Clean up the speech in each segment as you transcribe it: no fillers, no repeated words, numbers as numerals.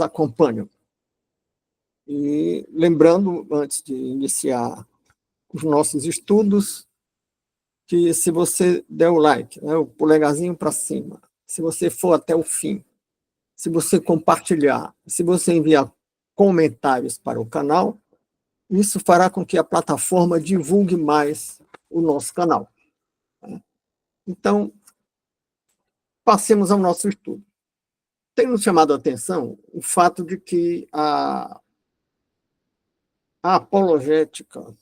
acompanham. E lembrando, antes de iniciar os nossos estudos, que se você der o like, né, o polegarzinho para cima, se você for até o fim, se você compartilhar, se você enviar comentários para o canal, isso fará com que a plataforma divulgue mais o nosso canal. Então, passemos ao nosso estudo. Tem nos chamado a atenção o fato de que a apologética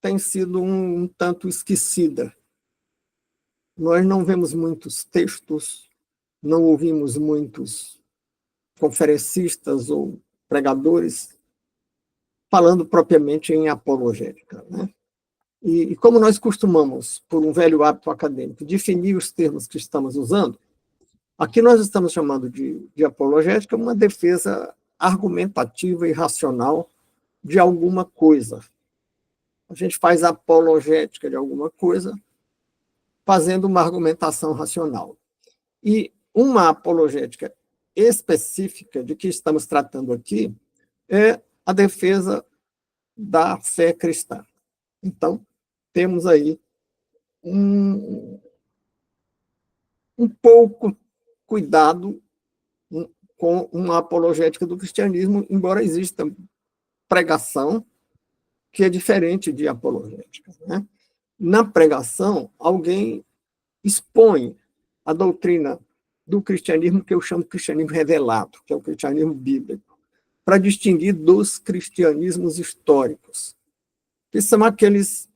tem sido um tanto esquecida. Nós não vemos muitos textos, não ouvimos muitos conferencistas ou pregadores falando propriamente em apologética, né? E como nós costumamos, por um velho hábito acadêmico, definir os termos que estamos usando, aqui nós estamos chamando de apologética uma defesa argumentativa e racional de alguma coisa. A gente faz apologética de alguma coisa fazendo uma argumentação racional. E uma apologética específica de que estamos tratando aqui é a defesa da fé cristã. Então, temos aí um pouco cuidado com uma apologética do cristianismo, embora exista pregação que é diferente de apologética, né? Na pregação, alguém expõe a doutrina do cristianismo, que eu chamo de cristianismo revelado, que é o cristianismo bíblico, para distinguir dos cristianismos históricos, que são aqueles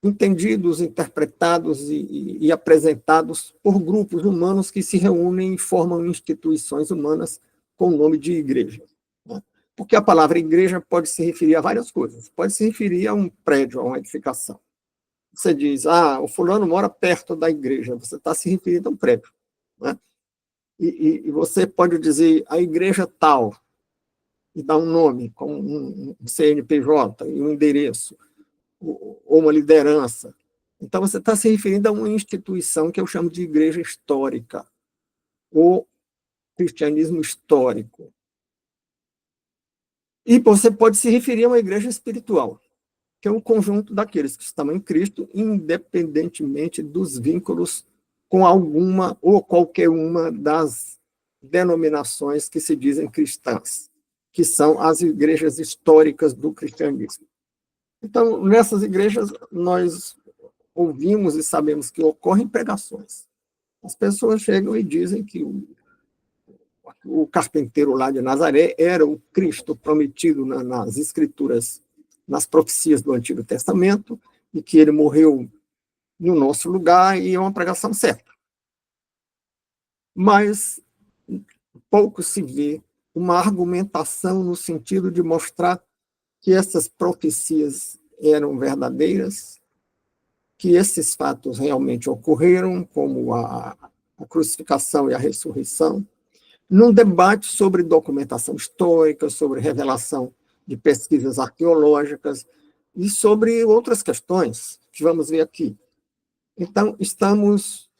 entendidos, interpretados e apresentados por grupos humanos que se reúnem e formam instituições humanas com o nome de igreja. Né? Porque a palavra igreja pode se referir a várias coisas. Pode se referir a um prédio, a uma edificação. Você diz, o fulano mora perto da igreja, você está se referindo a um prédio. Né? E você pode dizer a igreja tal, e dar um nome, com um CNPJ e um endereço, ou uma liderança. Então, você está se referindo a uma instituição que eu chamo de igreja histórica, ou cristianismo histórico. E você pode se referir a uma igreja espiritual, que é um conjunto daqueles que estão em Cristo, independentemente dos vínculos com alguma ou qualquer uma das denominações que se dizem cristãs, que são as igrejas históricas do cristianismo. Então, nessas igrejas, nós ouvimos e sabemos que ocorrem pregações. As pessoas chegam e dizem que o carpinteiro lá de Nazaré era o Cristo prometido nas Escrituras, nas profecias do Antigo Testamento, e que ele morreu no nosso lugar, e é uma pregação certa. Mas pouco se vê uma argumentação no sentido de mostrar que essas profecias eram verdadeiras, que esses fatos realmente ocorreram, como a crucificação e a ressurreição, num debate sobre documentação histórica, sobre revelação de pesquisas arqueológicas e sobre outras questões que vamos ver aqui. Então, estamos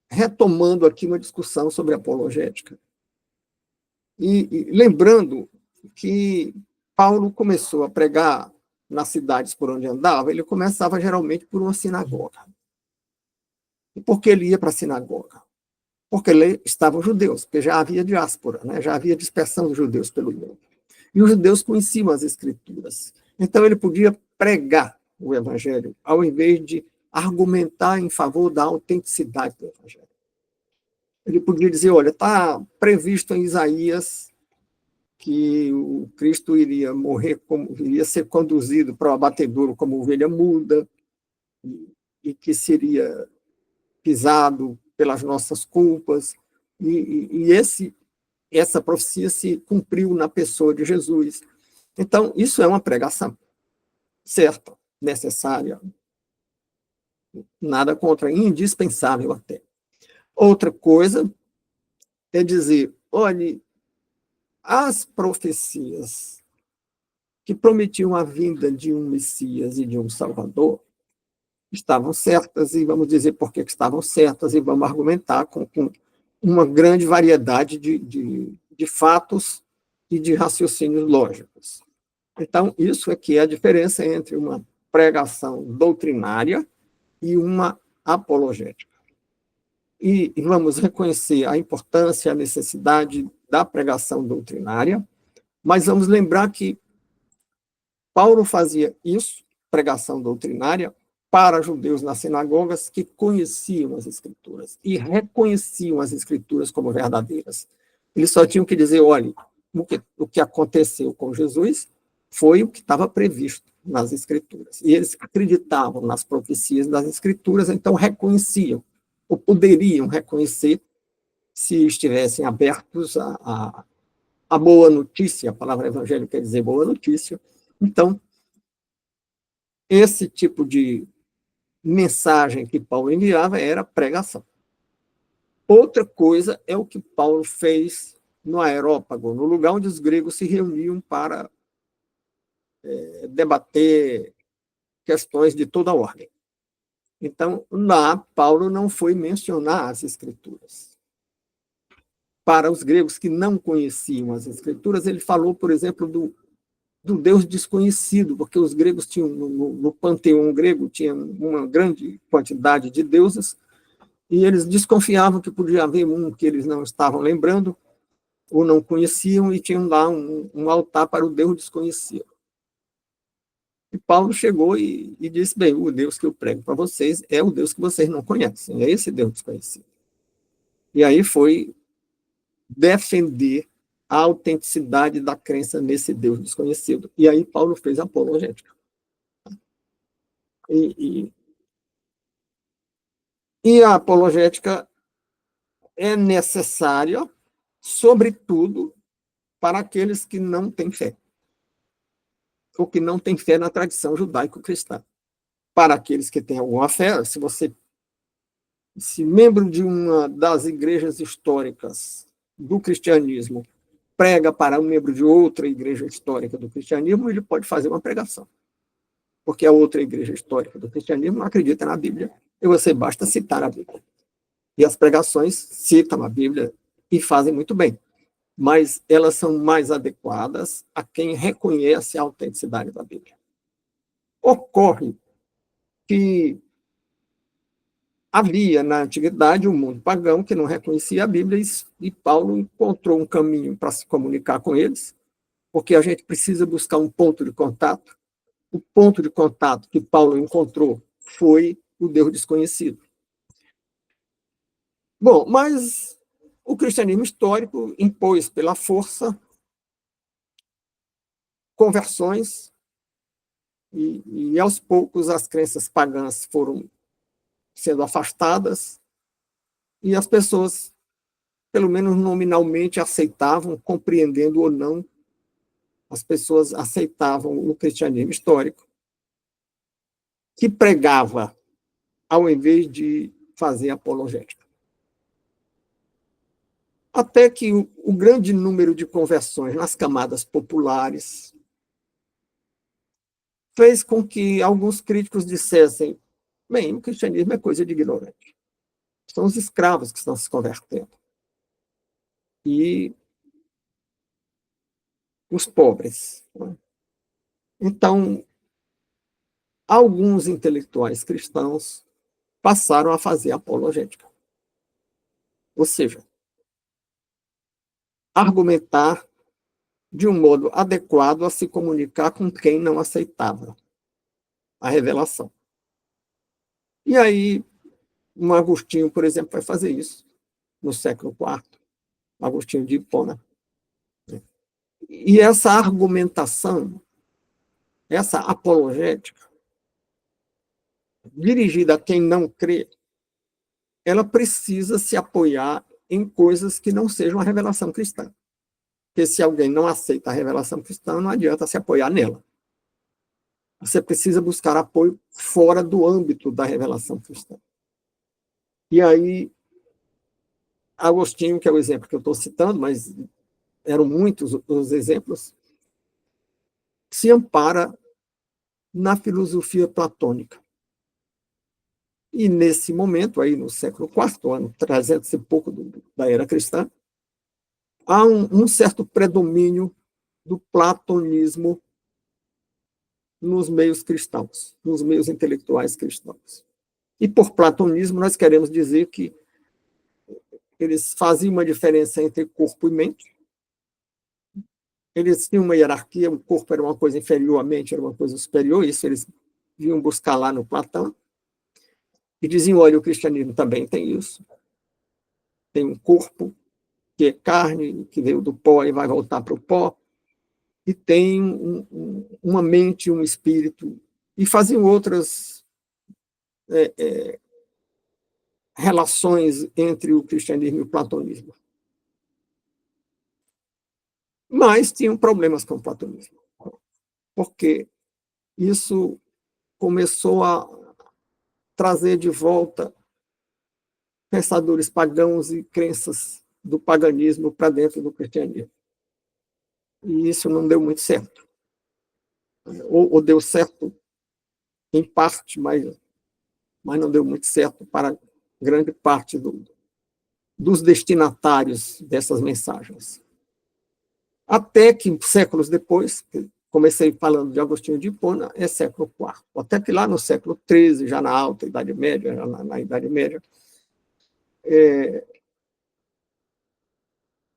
retomando aqui uma discussão sobre apologética. E lembrando que Paulo começou a pregar nas cidades por onde andava, ele começava geralmente por uma sinagoga. E por que ele ia para a sinagoga? Porque ali estavam judeus, porque já havia diáspora, né? Já havia dispersão dos judeus pelo mundo. E os judeus conheciam as escrituras. Então ele podia pregar o evangelho, ao invés de argumentar em favor da autenticidade do evangelho. Ele podia dizer, olha, está previsto em Isaías que o Cristo iria morrer, iria ser conduzido para o abatedouro como ovelha muda, e que seria pisado pelas nossas culpas, e essa profecia se cumpriu na pessoa de Jesus. Então, isso é uma pregação certa, necessária, nada contra, indispensável até. Outra coisa é dizer, olhe, as profecias que prometiam a vinda de um Messias e de um Salvador estavam certas, e vamos dizer por que estavam certas, e vamos argumentar com uma grande variedade de fatos e de raciocínios lógicos. Então, isso é que é a diferença entre uma pregação doutrinária e uma apologética. E vamos reconhecer a importância, a necessidade da pregação doutrinária, mas vamos lembrar que Paulo fazia isso, pregação doutrinária, para judeus nas sinagogas que conheciam as Escrituras e reconheciam as Escrituras como verdadeiras. Eles só tinham que dizer, olha, o que aconteceu com Jesus foi o que estava previsto nas Escrituras. E eles acreditavam nas profecias das Escrituras, então reconheciam, ou poderiam reconhecer, se estivessem abertos à boa notícia. A palavra evangelho quer dizer boa notícia. Então, esse tipo de mensagem que Paulo enviava era pregação. Outra coisa é o que Paulo fez no Areópago, no lugar onde os gregos se reuniam para debater questões de toda ordem. Então, lá, Paulo não foi mencionar as Escrituras. Para os gregos que não conheciam as Escrituras, ele falou, por exemplo, do Deus desconhecido, porque os gregos tinham, no panteão grego, tinha uma grande quantidade de deuses, e eles desconfiavam que podia haver um que eles não estavam lembrando, ou não conheciam, e tinham lá um altar para o Deus desconhecido. E Paulo chegou e disse, bem, o Deus que eu prego para vocês é o Deus que vocês não conhecem, é esse Deus desconhecido. E aí foi defender a autenticidade da crença nesse Deus desconhecido. E aí Paulo fez a apologética. E a apologética é necessária, sobretudo, para aqueles que não têm fé, ou que não têm fé na tradição judaico-cristã. Para aqueles que têm alguma fé, se membro de uma das igrejas históricas do cristianismo prega para um membro de outra igreja histórica do cristianismo, ele pode fazer uma pregação. Porque a outra igreja histórica do cristianismo não acredita na Bíblia, e você basta citar a Bíblia. E as pregações citam a Bíblia e fazem muito bem, mas elas são mais adequadas a quem reconhece a autenticidade da Bíblia. Ocorre que havia na antiguidade um mundo pagão que não reconhecia a Bíblia, e Paulo encontrou um caminho para se comunicar com eles, porque a gente precisa buscar um ponto de contato. O ponto de contato que Paulo encontrou foi o Deus desconhecido. Bom, mas o cristianismo histórico impôs pela força conversões, e aos poucos as crenças pagãs foram sendo afastadas, e as pessoas, pelo menos nominalmente, aceitavam, compreendendo ou não, as pessoas aceitavam o cristianismo histórico, que pregava ao invés de fazer apologética. Até que o grande número de conversões nas camadas populares fez com que alguns críticos dissessem, bem, o cristianismo é coisa de ignorante. São os escravos que estão se convertendo. E os pobres. Então, alguns intelectuais cristãos passaram a fazer apologética. Ou seja, argumentar de um modo adequado a se comunicar com quem não aceitava a revelação. E aí, um Agostinho, por exemplo, vai fazer isso no século IV, Agostinho de Hipona. E essa argumentação, essa apologética, dirigida a quem não crê, ela precisa se apoiar em coisas que não sejam a revelação cristã. Porque se alguém não aceita a revelação cristã, não adianta se apoiar nela. Você precisa buscar apoio fora do âmbito da revelação cristã. E aí, Agostinho, que é o exemplo que eu estou citando, mas eram muitos os exemplos, se ampara na filosofia platônica. E nesse momento, aí no século IV, ano 300 e pouco da era cristã, há um certo predomínio do platonismo nos meios cristãos, nos meios intelectuais cristãos. E por platonismo nós queremos dizer que eles faziam uma diferença entre corpo e mente. Eles tinham uma hierarquia, o corpo era uma coisa inferior, a mente era uma coisa superior, isso eles vinham buscar lá no Platão. E diziam, olha, o cristianismo também tem isso. Tem um corpo que é carne, que veio do pó e vai voltar para o pó, e tem uma mente, um espírito, e faziam outras relações entre o cristianismo e o platonismo. Mas tinham problemas com o platonismo, porque isso começou a trazer de volta pensadores pagãos e crenças do paganismo para dentro do cristianismo. E isso não deu muito certo. Ou deu certo em parte, mas não deu muito certo para grande parte dos destinatários dessas mensagens. Até que, séculos depois, comecei falando de Agostinho de Hipona, é século IV. Até que lá no século XIII, já na Alta Idade Média, já na Idade Média,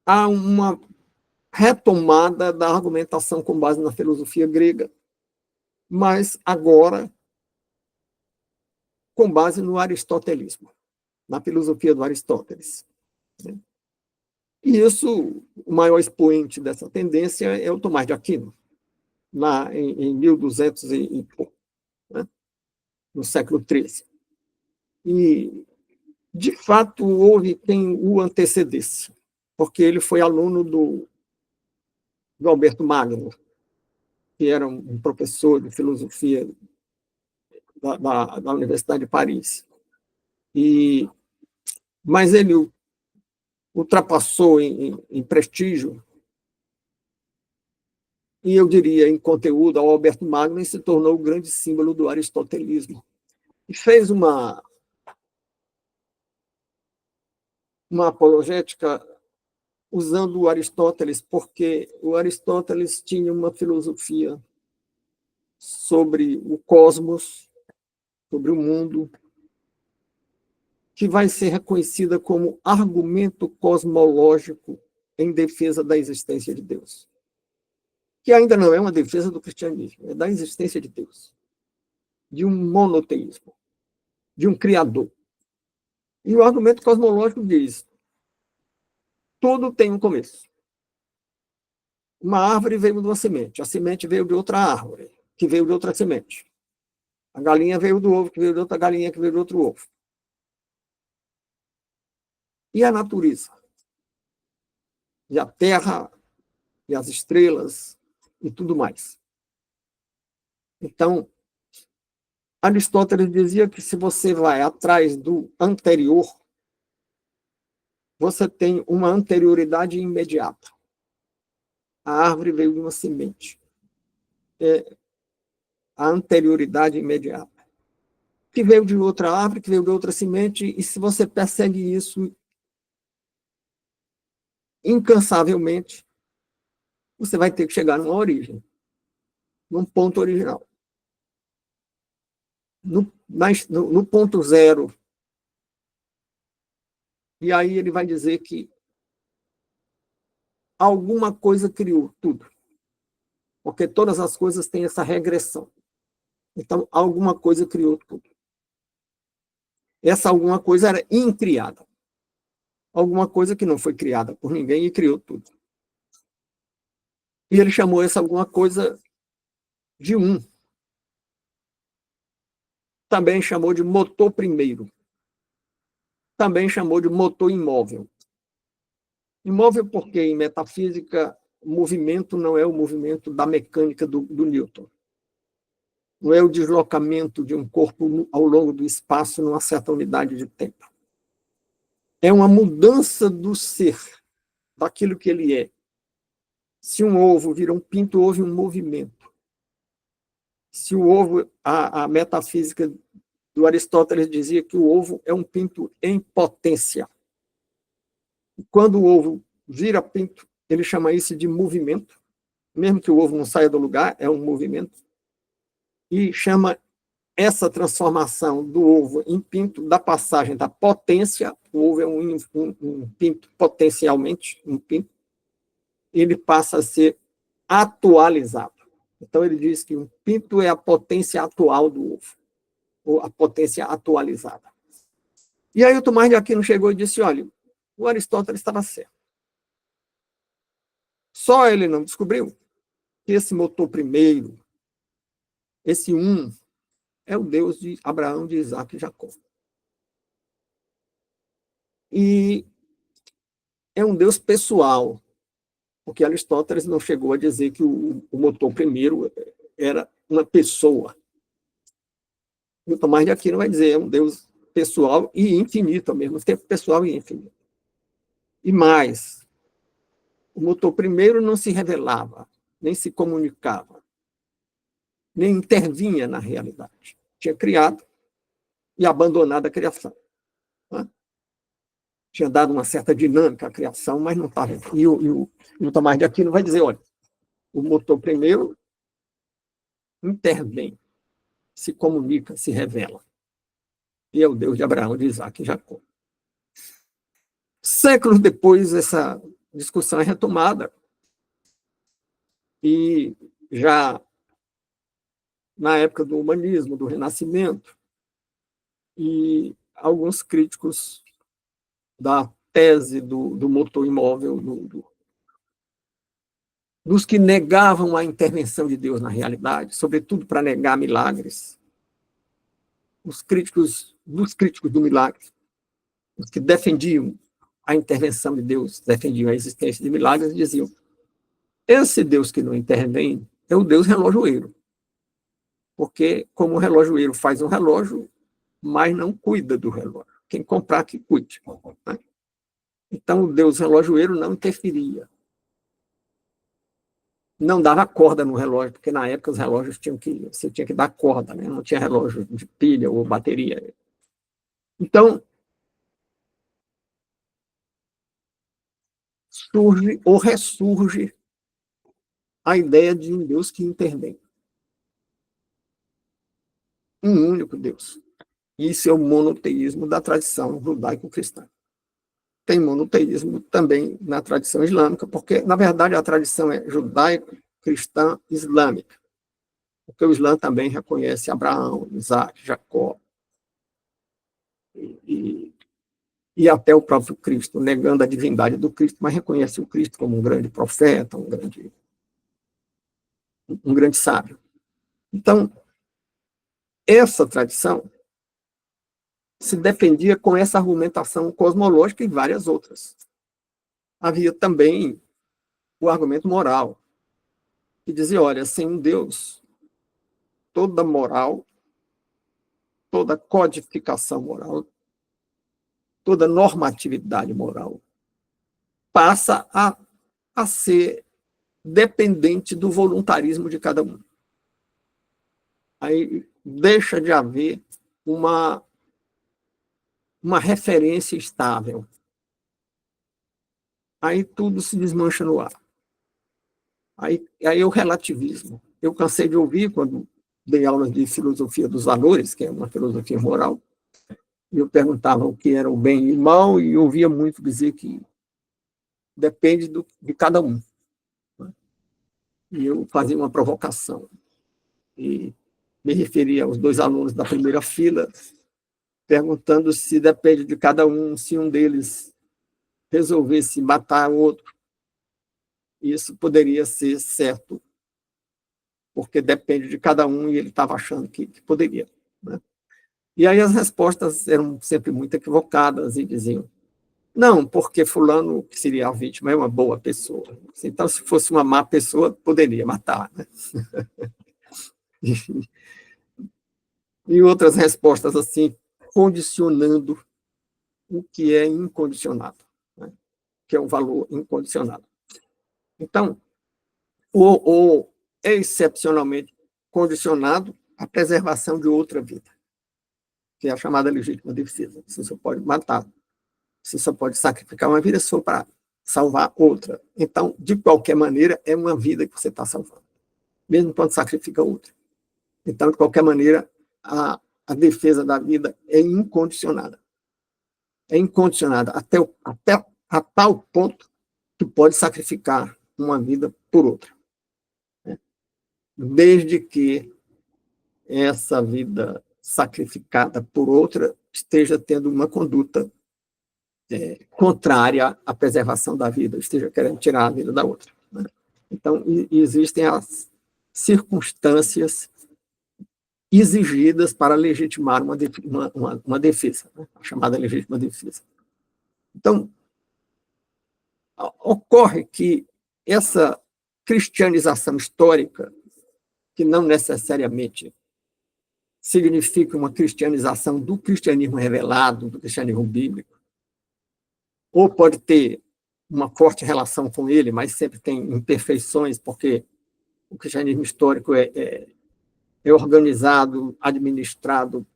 há uma retomada da argumentação com base na filosofia grega, mas agora com base no aristotelismo, na filosofia do Aristóteles. E isso, o maior expoente dessa tendência é o Tomás de Aquino, lá em 1200 e pouco, né? No século XIII. E, de fato, houve quem o antecedesse, porque ele foi aluno do Alberto Magno, que era um professor de filosofia da Universidade de Paris. Mas ele ultrapassou em prestígio, e eu diria em conteúdo, ao Alberto Magno, e se tornou o grande símbolo do aristotelismo. E fez uma apologética usando o Aristóteles, porque o Aristóteles tinha uma filosofia sobre o cosmos, sobre o mundo, que vai ser reconhecida como argumento cosmológico em defesa da existência de Deus. Que ainda não é uma defesa do cristianismo, é da existência de Deus, de um monoteísmo, de um criador. E o argumento cosmológico diz: tudo tem um começo. Uma árvore veio de uma semente, a semente veio de outra árvore, que veio de outra semente. A galinha veio do ovo, que veio de outra galinha, que veio de outro ovo. E a natureza? E a terra, e as estrelas, e tudo mais. Então, Aristóteles dizia que se você vai atrás do anterior, você tem uma anterioridade imediata. A árvore veio de uma semente. É a anterioridade imediata. Que veio de outra árvore, que veio de outra semente, e se você persegue isso incansavelmente, você vai ter que chegar numa origem, num ponto original. No ponto zero. E aí ele vai dizer que alguma coisa criou tudo. Porque todas as coisas têm essa regressão. Então, alguma coisa criou tudo. Essa alguma coisa era incriada. Alguma coisa que não foi criada por ninguém e criou tudo. E ele chamou essa alguma coisa de um. Também chamou de motor primeiro. Também chamou de motor imóvel. Imóvel porque, em metafísica, o movimento não é o movimento da mecânica do Newton. Não é o deslocamento de um corpo ao longo do espaço numa certa unidade de tempo. É uma mudança do ser, daquilo que ele é. Se um ovo vira um pinto, houve um movimento. Se o ovo, a metafísica do Aristóteles dizia que o ovo é um pinto em potência. E quando o ovo vira pinto, ele chama isso de movimento, mesmo que o ovo não saia do lugar, é um movimento, e chama essa transformação do ovo em pinto da passagem da potência, o ovo é um pinto potencialmente, um pinto, ele passa a ser atualizado. Então, ele diz que um pinto é a potência atual do ovo, ou a potência atualizada. E aí o Tomás de Aquino chegou e disse, olha, o Aristóteles estava certo. Só ele não descobriu que esse motor primeiro, esse é o Deus de Abraão, de Isaac e Jacó. E é um Deus pessoal, porque Aristóteles não chegou a dizer que o motor primeiro era uma pessoa. E o Tomás de Aquino vai dizer, é um Deus pessoal e infinito, ao mesmo tempo pessoal e infinito. E mais, o motor primeiro não se revelava, nem se comunicava, nem intervinha na realidade. Tinha criado e abandonado a criação. Né? Tinha dado uma certa dinâmica à criação, mas não estava. E o Tomás de Aquino vai dizer, olha, o motor primeiro intervém, se comunica, se revela. E é o Deus de Abraão, de Isaac e Jacó. Séculos depois, essa discussão é retomada. E já na época do humanismo, do Renascimento, e alguns críticos da tese do motor imóvel, dos que negavam a intervenção de Deus na realidade, sobretudo para negar milagres, dos críticos do milagre, os que defendiam a intervenção de Deus, defendiam a existência de milagres, diziam, esse Deus que não intervém é o Deus relojoeiro, porque como o relojoeiro faz um relógio, mas não cuida do relógio. Quem comprar, que cuide. Né? Então, o Deus relojoeiro não interferia. Não dava corda no relógio, porque na época os relógios você tinha que dar corda, né? Não tinha relógio de pilha ou bateria. Então, surge ou ressurge a ideia de um Deus que intervém. Um único Deus. Isso é o monoteísmo da tradição judaico-cristã. Tem monoteísmo também na tradição islâmica, porque, na verdade, a tradição é judaico-cristã-islâmica. Porque o Islã também reconhece Abraão, Isaac, Jacó, e até o próprio Cristo, negando a divindade do Cristo, mas reconhece o Cristo como um grande profeta, um grande sábio. Então, essa tradição se defendia com essa argumentação cosmológica e várias outras. Havia também o argumento moral, que dizia, olha, sem um Deus, toda moral, toda codificação moral, toda normatividade moral passa a ser dependente do voluntarismo de cada um. Aí deixa de haver uma referência estável. Aí tudo se desmancha no ar. Aí o relativismo. Eu cansei de ouvir, quando dei aulas de filosofia dos valores, que é uma filosofia moral, e eu perguntava o que era o bem e o mal, e eu ouvia muito dizer que depende de cada um. E eu fazia uma provocação. E me referia aos dois alunos da primeira fila, perguntando se depende de cada um, se um deles resolvesse matar o outro, isso poderia ser certo, porque depende de cada um e ele estava achando que poderia. Né? E aí as respostas eram sempre muito equivocadas e diziam, não, porque fulano, que seria a vítima, é uma boa pessoa. Então, se fosse uma má pessoa, poderia matar. Né? E outras respostas assim, condicionando o que é incondicionado, né? Que é o valor incondicionado. Então, o é excepcionalmente condicionado à preservação de outra vida. que é a chamada legítima defesa. Você só pode matar, você só pode sacrificar uma vida só para salvar outra. Então, de qualquer maneira, é uma vida que você está salvando, mesmo quando sacrifica outra. Então, de qualquer maneira, a defesa da vida é incondicionada. É incondicionada até a tal ponto que pode sacrificar uma vida por outra, né? Desde que essa vida sacrificada por outra esteja tendo uma conduta contrária à preservação da vida, esteja querendo tirar a vida da outra, né? Então, existem as circunstâncias exigidas para legitimar uma defesa, né? A chamada legítima defesa. Então, ocorre que essa cristianização histórica, que não necessariamente significa uma cristianização do cristianismo revelado, do cristianismo bíblico, ou pode ter uma forte relação com ele, mas sempre tem imperfeições, porque o cristianismo histórico é organizado, administrado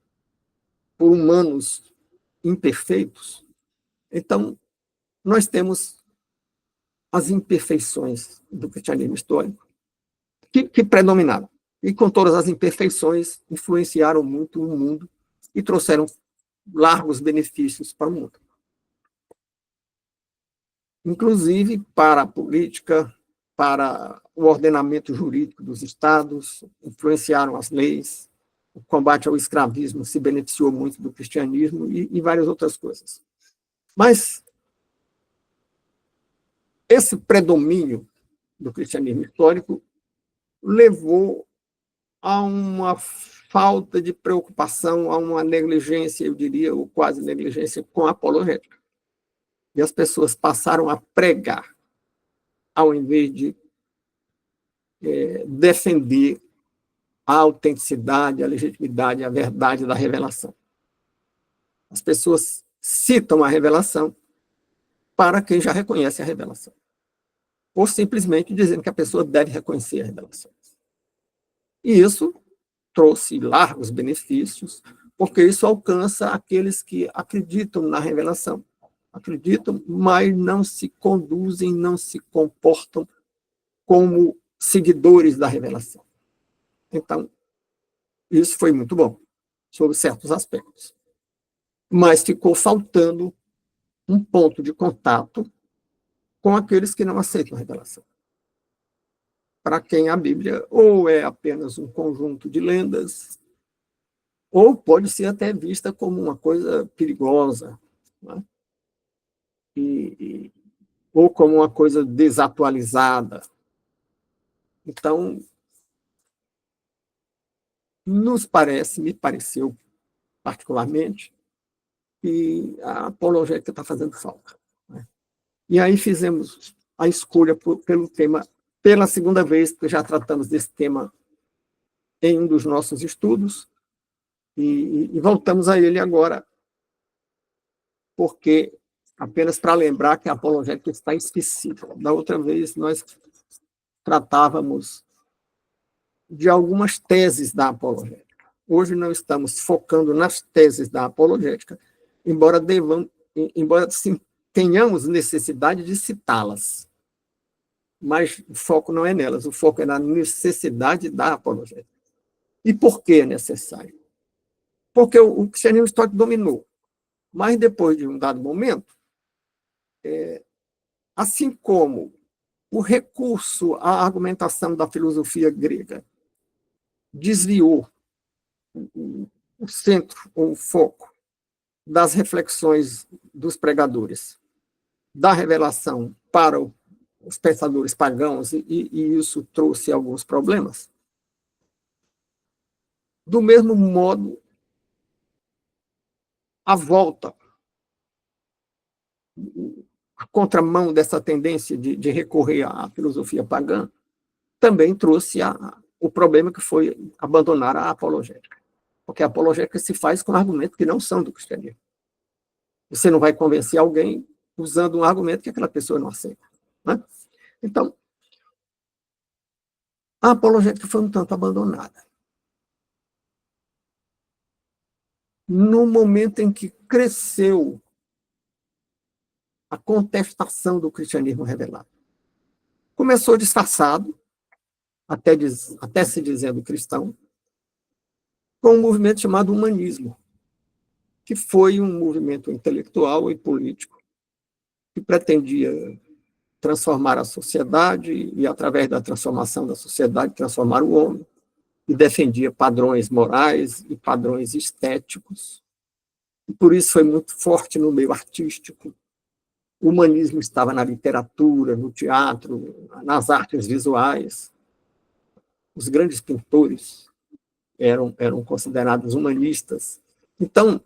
por humanos imperfeitos. Então, nós temos as imperfeições do cristianismo histórico que predominaram. E com todas as imperfeições, influenciaram muito o mundo e trouxeram largos benefícios para o mundo. Inclusive para a política, para o ordenamento jurídico dos estados, influenciaram as leis, o combate ao escravismo se beneficiou muito do cristianismo e várias outras coisas. Mas esse predomínio do cristianismo histórico levou a uma falta de preocupação, a uma negligência, eu diria, ou quase negligência, com a apologética. E as pessoas passaram a pregar, ao invés de defender a autenticidade, a legitimidade, a verdade da revelação. As pessoas citam a revelação para quem já reconhece a revelação, ou simplesmente dizendo que a pessoa deve reconhecer a revelação. E isso trouxe largos benefícios, porque isso alcança aqueles que acreditam na revelação. Acreditam, mas não se conduzem, não se comportam como seguidores da revelação. Então, isso foi muito bom, sob certos aspectos. Mas ficou faltando um ponto de contato com aqueles que não aceitam a revelação. Para quem a Bíblia ou é apenas um conjunto de lendas, ou pode ser até vista como uma coisa perigosa, né? Ou como uma coisa desatualizada. Então, me pareceu particularmente, que a apologética está fazendo falta, né? E aí fizemos a escolha pelo tema, pela segunda vez, porque já tratamos desse tema em um dos nossos estudos, e voltamos a ele agora, porque apenas para lembrar que a apologética está específica. Da outra vez, nós tratávamos de algumas teses da apologética. Hoje não estamos focando nas teses da apologética, embora sim, tenhamos necessidade de citá-las. Mas o foco não é nelas, o foco é na necessidade da apologética. E por que é necessário? Porque o cristianismo histórico dominou. Mas depois de um dado momento, assim como o recurso à argumentação da filosofia grega desviou o centro, ou o foco das reflexões dos pregadores, da revelação para os pensadores pagãos, e isso trouxe alguns problemas. Do mesmo modo, a volta, a contramão dessa tendência de recorrer à filosofia pagã, também trouxe o problema que foi abandonar a apologética. Porque a apologética se faz com argumentos que não são do cristianismo. Você não vai convencer alguém usando um argumento que aquela pessoa não aceita, né? Então, a apologética foi um tanto abandonada. no momento em que cresceu a contestação do cristianismo revelado. Começou disfarçado, até se dizendo cristão, com um movimento chamado humanismo, que foi um movimento intelectual e político que pretendia transformar a sociedade e, através da transformação da sociedade, transformar o homem, e defendia padrões morais e padrões estéticos. E por isso foi muito forte no meio artístico. O humanismo estava na literatura, no teatro, nas artes visuais. Os grandes pintores eram considerados humanistas. Então,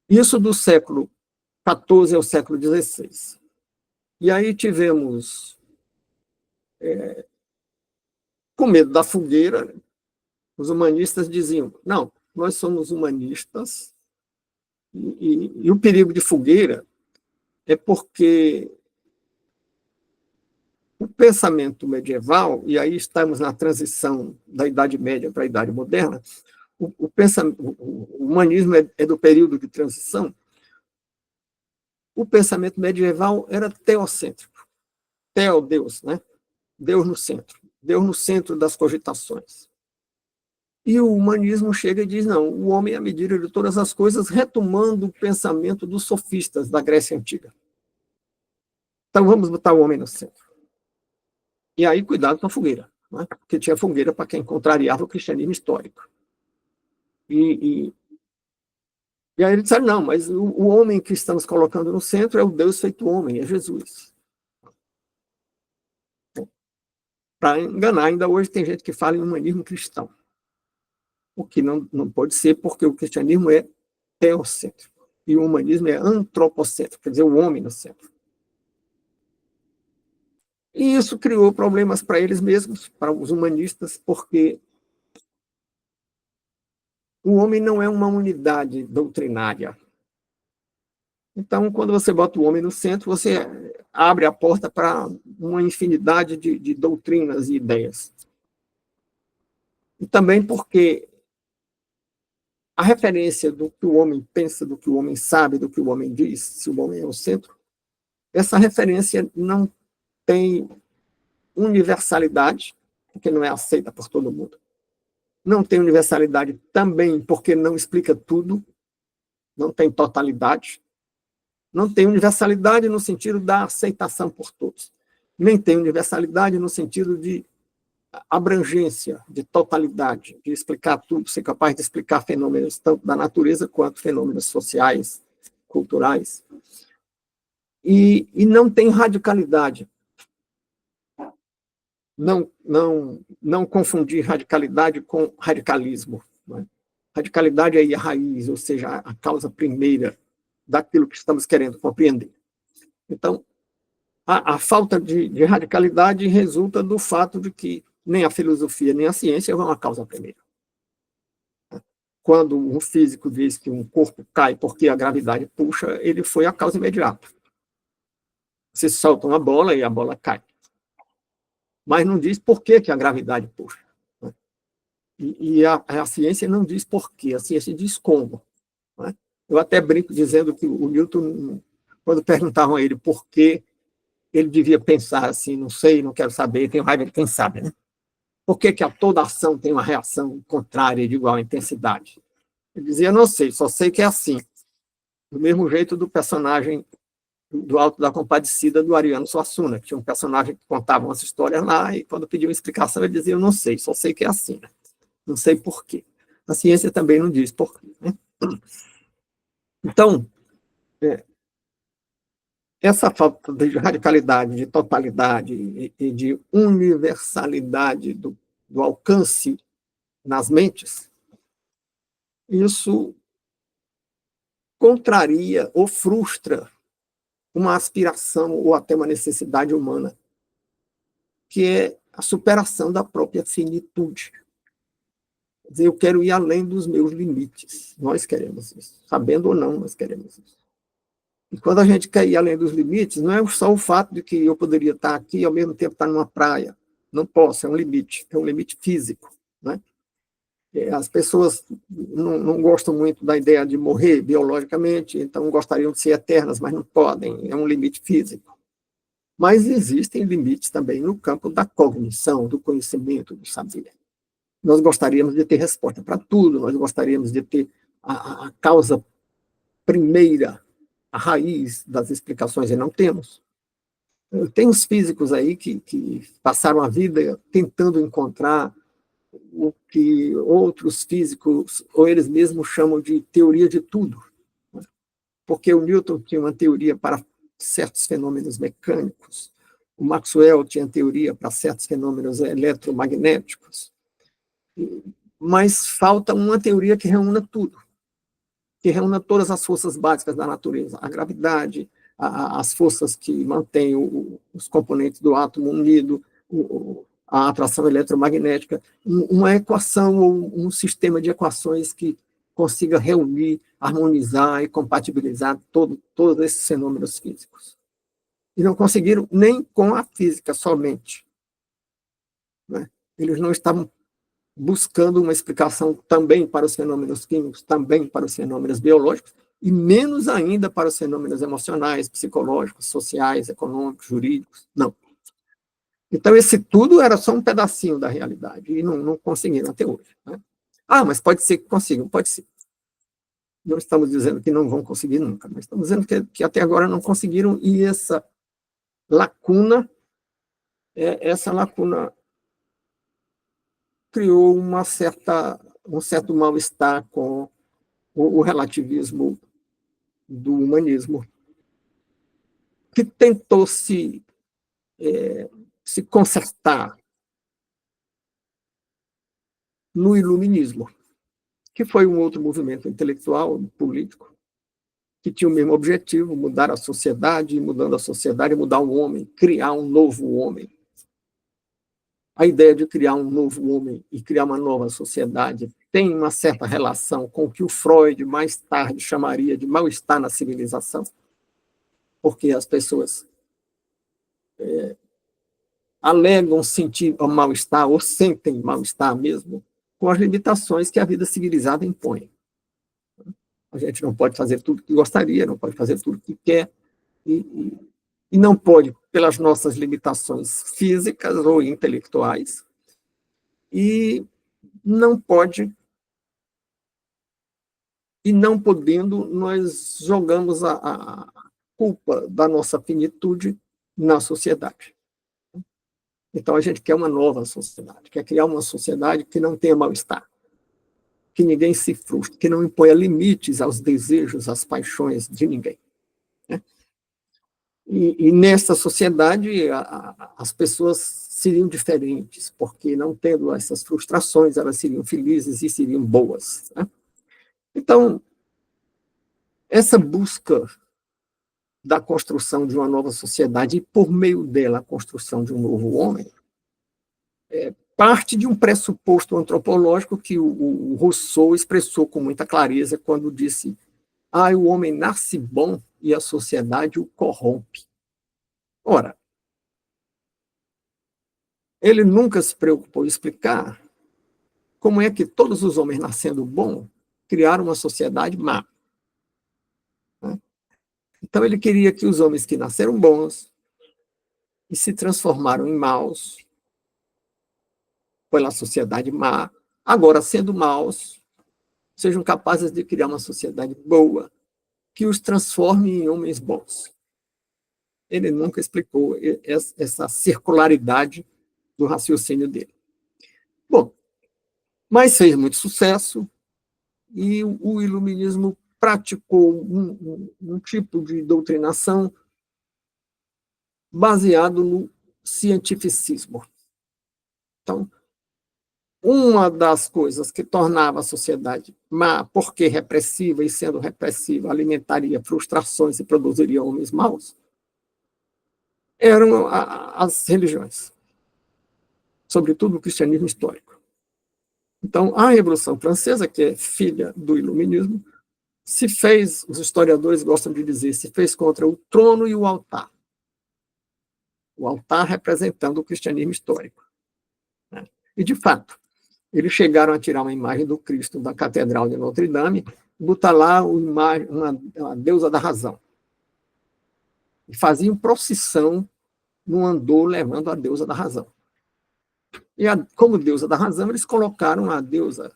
isso do século XIV ao século XVI. E aí tivemos, com medo da fogueira, os humanistas diziam, não, nós somos humanistas, e o perigo de fogueira é porque o pensamento medieval, e aí estamos na transição da Idade Média para a Idade Moderna, o humanismo é do período de transição. O pensamento medieval era teocêntrico. Teo, Deus, né? Deus no centro das cogitações. E o humanismo chega e diz, não, o homem é a medida de todas as coisas, retomando o pensamento dos sofistas da Grécia Antiga. Então, vamos botar o homem no centro. E aí, cuidado com a fogueira, né? Porque tinha fogueira para quem contrariava o cristianismo histórico. E aí eles disseram, não, mas o homem que estamos colocando no centro é o Deus feito homem, é Jesus. Para enganar, ainda hoje tem gente que fala em humanismo cristão. O que não pode ser, porque o cristianismo é teocêntrico. E o humanismo é antropocêntrico, quer dizer, o homem no centro. E isso criou problemas para eles mesmos, para os humanistas, porque o homem não é uma unidade doutrinária. Então, quando você bota o homem no centro, você abre a porta para uma infinidade de doutrinas e ideias. E também porque a referência do que o homem pensa, do que o homem sabe, do que o homem diz, se o homem é o centro, essa referência não tem universalidade, porque não é aceita por todo mundo. Não tem universalidade também porque não explica tudo, não tem totalidade. Não tem universalidade no sentido da aceitação por todos. Nem tem universalidade no sentido de abrangência, de totalidade, de explicar tudo, ser capaz de explicar fenômenos tanto da natureza quanto fenômenos sociais, culturais. E não tem radicalidade. Não confundir radicalidade com radicalismo. Né? Radicalidade é a raiz, ou seja, a causa primeira daquilo que estamos querendo compreender. Então, a falta de radicalidade resulta do fato de que nem a filosofia nem a ciência é uma causa primeira. Quando um físico diz que um corpo cai porque a gravidade puxa, ele foi a causa imediata. Você solta uma bola e a bola cai. Mas não diz por que a gravidade puxa. E a ciência não diz por quê, a ciência diz como. Né? Eu até brinco dizendo que o Newton, quando perguntavam a ele por que ele devia pensar assim, não sei, não quero saber, tenho raiva de quem sabe, né? Por que toda ação tem uma reação contrária de igual intensidade? Ele dizia, não sei, só sei que é assim. Do mesmo jeito do personagem do Alto da Compadecida, do Ariano Suassuna, que tinha um personagem que contava umas histórias lá, e quando pediam explicação, ele dizia, eu não sei, só sei que é assim. Né? Não sei por quê. A ciência também não diz por quê. Né? Então, essa falta de radicalidade, de totalidade e de universalidade do alcance nas mentes, isso contraria ou frustra uma aspiração ou até uma necessidade humana, que é a superação da própria finitude. Quer dizer, eu quero ir além dos meus limites. Nós queremos isso. Sabendo ou não, nós queremos isso. E quando a gente quer ir além dos limites, não é só o fato de que eu poderia estar aqui e ao mesmo tempo estar numa praia. Não posso, é um limite físico. Né? As pessoas não gostam muito da ideia de morrer biologicamente, então gostariam de ser eternas, mas não podem, é um limite físico. Mas existem limites também no campo da cognição, do conhecimento, do saber. Nós gostaríamos de ter resposta para tudo, nós gostaríamos de ter a causa primeira, a raiz das explicações, e não temos. Tem os físicos aí que passaram a vida tentando encontrar o que outros físicos, ou eles mesmos, chamam de teoria de tudo. Porque o Newton tinha uma teoria para certos fenômenos mecânicos, o Maxwell tinha teoria para certos fenômenos eletromagnéticos, mas falta uma teoria que reúna tudo, que reúna todas as forças básicas da natureza, a gravidade, as forças que mantêm os componentes do átomo unido, a atração eletromagnética, uma equação ou um sistema de equações que consiga reunir, harmonizar e compatibilizar todos esses fenômenos físicos. E não conseguiram nem com a física somente. Né? Eles não estavam buscando uma explicação também para os fenômenos químicos, também para os fenômenos biológicos, e menos ainda para os fenômenos emocionais, psicológicos, sociais, econômicos, jurídicos. Não. Então, esse tudo era só um pedacinho da realidade, e não conseguiram até hoje. Né? Mas pode ser que consigam, pode ser. Não estamos dizendo que não vão conseguir nunca, mas estamos dizendo que até agora não conseguiram, e essa lacuna criou um certo mal-estar com o relativismo do humanismo, que tentou se consertar no iluminismo, que foi um outro movimento intelectual, político, que tinha o mesmo objetivo, mudar a sociedade, mudando a sociedade, mudar o homem, criar um novo homem. A ideia de criar um novo homem e criar uma nova sociedade tem uma certa relação com o que o Freud mais tarde chamaria de mal-estar na civilização, porque as pessoas alegam sentir mal-estar ou sentem mal-estar mesmo com as limitações que a vida civilizada impõe. A gente não pode fazer tudo que gostaria, não pode fazer tudo que quer, e não pode, pelas nossas limitações físicas ou intelectuais, e não pode, e não podendo, nós jogamos a culpa da nossa finitude na sociedade. Então, a gente quer uma nova sociedade, quer criar uma sociedade que não tenha mal-estar, que ninguém se frustre, que não imponha limites aos desejos, às paixões de ninguém. Né? E nessa sociedade, as pessoas seriam diferentes, porque não tendo essas frustrações, elas seriam felizes e seriam boas. Né? Então, essa busca da construção de uma nova sociedade e, por meio dela, a construção de um novo homem, parte de um pressuposto antropológico que o Rousseau expressou com muita clareza quando disse: o homem nasce bom e a sociedade o corrompe. Ora, ele nunca se preocupou em explicar como é que todos os homens nascendo bons criaram uma sociedade má. Então, ele queria que os homens que nasceram bons e se transformaram em maus pela sociedade má, agora sendo maus, sejam capazes de criar uma sociedade boa que os transforme em homens bons. Ele nunca explicou essa circularidade do raciocínio dele. Bom, mas fez muito sucesso, e o iluminismo praticou um tipo de doutrinação baseado no cientificismo. Então, uma das coisas que tornava a sociedade má, porque repressiva, e sendo repressiva, alimentaria frustrações e produziria homens maus, eram as religiões, sobretudo o cristianismo histórico. Então, a Revolução Francesa, que é filha do iluminismo, se fez, os historiadores gostam de dizer, se fez contra o trono e o altar. O altar representando o cristianismo histórico. Né? E, de fato, Eles chegaram a tirar uma imagem do Cristo da Catedral de Notre Dame e botar lá uma deusa da razão. E faziam procissão no andor levando a deusa da razão. E como deusa da razão, eles colocaram a deusa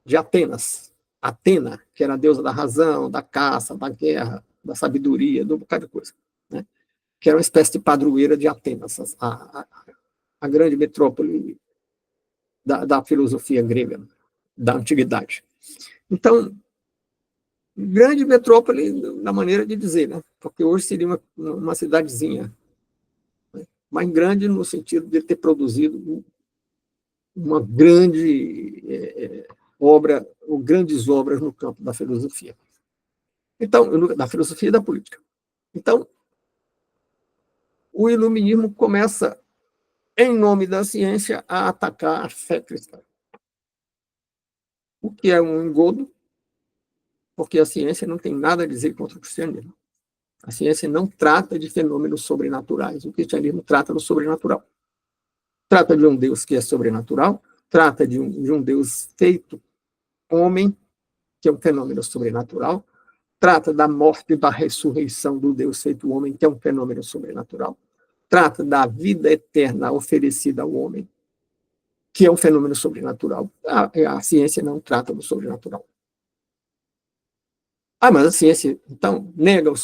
de Atenas, Atena, que era a deusa da razão, da caça, da guerra, da sabedoria, de um bocado de coisa, né? Que era uma espécie de padroeira de Atenas, a grande metrópole da filosofia grega, da antiguidade. Então, grande metrópole na maneira de dizer, né? Porque hoje seria uma cidadezinha, né? Mas grande no sentido de ter produzido uma grande obra, ou grandes obras no campo da filosofia. Então, da filosofia e da política. Então, o iluminismo começa, em nome da ciência, a atacar a fé cristã. O que é um engodo, porque a ciência não tem nada a dizer contra o cristianismo. A ciência não trata de fenômenos sobrenaturais. O cristianismo trata do sobrenatural. Trata de um Deus que é sobrenatural, trata de um Deus feito homem, que é um fenômeno sobrenatural, trata da morte e da ressurreição do Deus feito homem, que é um fenômeno sobrenatural, trata da vida eterna oferecida ao homem, que é um fenômeno sobrenatural. A ciência não trata do sobrenatural. Mas a ciência, então, nega o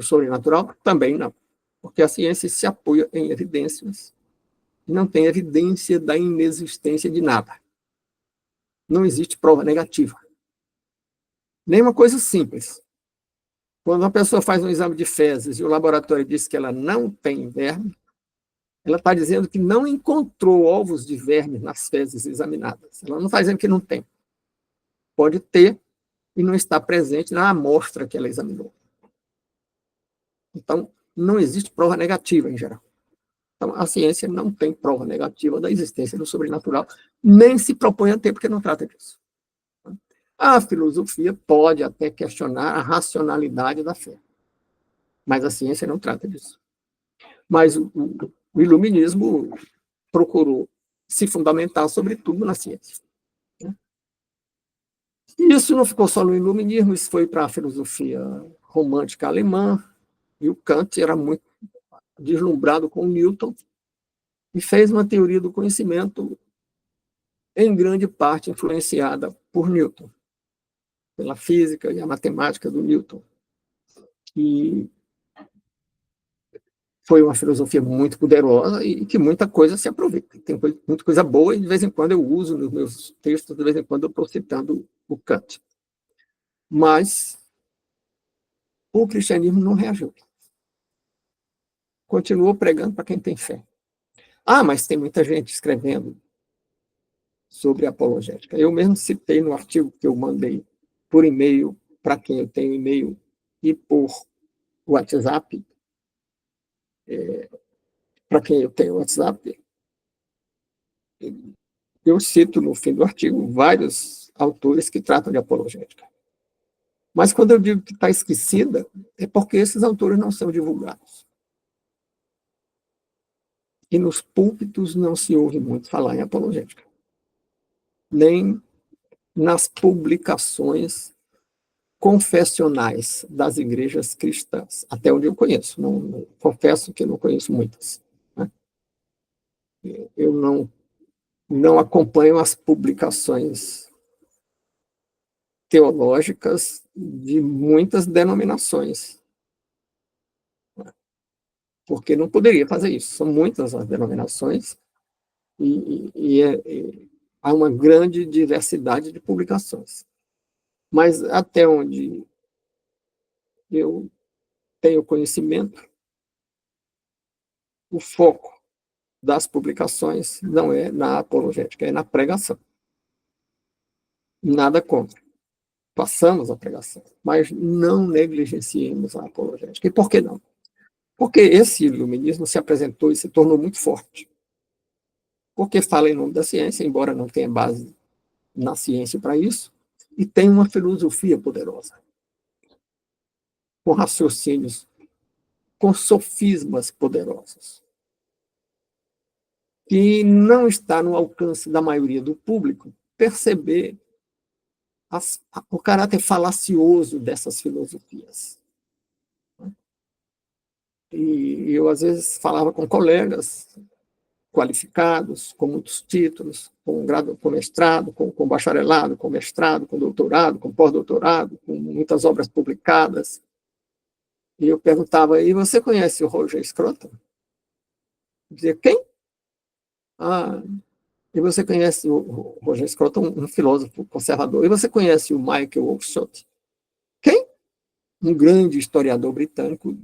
sobrenatural? Também não, porque a ciência se apoia em evidências e não tem evidência da inexistência de nada. Não existe prova negativa. Nem uma coisa simples. Quando uma pessoa faz um exame de fezes e o laboratório diz que ela não tem verme, ela está dizendo que não encontrou ovos de verme nas fezes examinadas. Ela não está dizendo que não tem. Pode ter e não está presente na amostra que ela examinou. Então, não existe prova negativa em geral. Então, a ciência não tem prova negativa da existência do sobrenatural, nem se propõe a ter, porque não trata disso. A filosofia pode até questionar a racionalidade da fé, mas a ciência não trata disso. Mas o iluminismo procurou se fundamentar, sobretudo, na ciência. E isso não ficou só no iluminismo, isso foi para a filosofia romântica alemã, e o Kant era muito deslumbrado com o Newton, e fez uma teoria do conhecimento em grande parte influenciada por Newton, pela física e a matemática do Newton. E foi uma filosofia muito poderosa e que muita coisa se aproveita. Tem muita coisa boa e, de vez em quando, eu uso nos meus textos, de vez em quando, eu estou citando o Kant. Mas o cristianismo não reagiu. Continuou pregando para quem tem fé. Mas tem muita gente escrevendo sobre apologética. Eu mesmo citei no artigo que eu mandei por e-mail, para quem eu tenho e-mail, e por WhatsApp, para quem eu tenho WhatsApp, eu cito no fim do artigo vários autores que tratam de apologética. Mas quando eu digo que está esquecida, é porque esses autores não são divulgados. E nos púlpitos não se ouve muito falar em apologética. Nem nas publicações confessionais das igrejas cristãs, até onde eu conheço. Não, confesso que não conheço muitas, né? Eu não acompanho as publicações teológicas de muitas denominações, porque não poderia fazer isso. São muitas as denominações e há uma grande diversidade de publicações. Mas até onde eu tenho conhecimento, o foco das publicações não é na apologética, é na pregação. Nada contra. Passamos a pregação, mas não negligenciemos a apologética. E por que não? Porque esse iluminismo se apresentou e se tornou muito forte. Porque fala em nome da ciência, embora não tenha base na ciência para isso, e tem uma filosofia poderosa, com raciocínios, com sofismas poderosos. que não está no alcance da maioria do público perceber o caráter falacioso dessas filosofias. E eu, às vezes, falava com colegas qualificados, com muitos títulos, com grado, com mestrado, com bacharelado, com mestrado, com doutorado, com pós-doutorado, com muitas obras publicadas. E eu perguntava, e você conhece o Roger Scruton? Eu dizia, quem? Ah, e você conhece o Roger Scruton, um filósofo conservador. E você conhece o Michael Oakeshott? Quem? Um grande historiador britânico.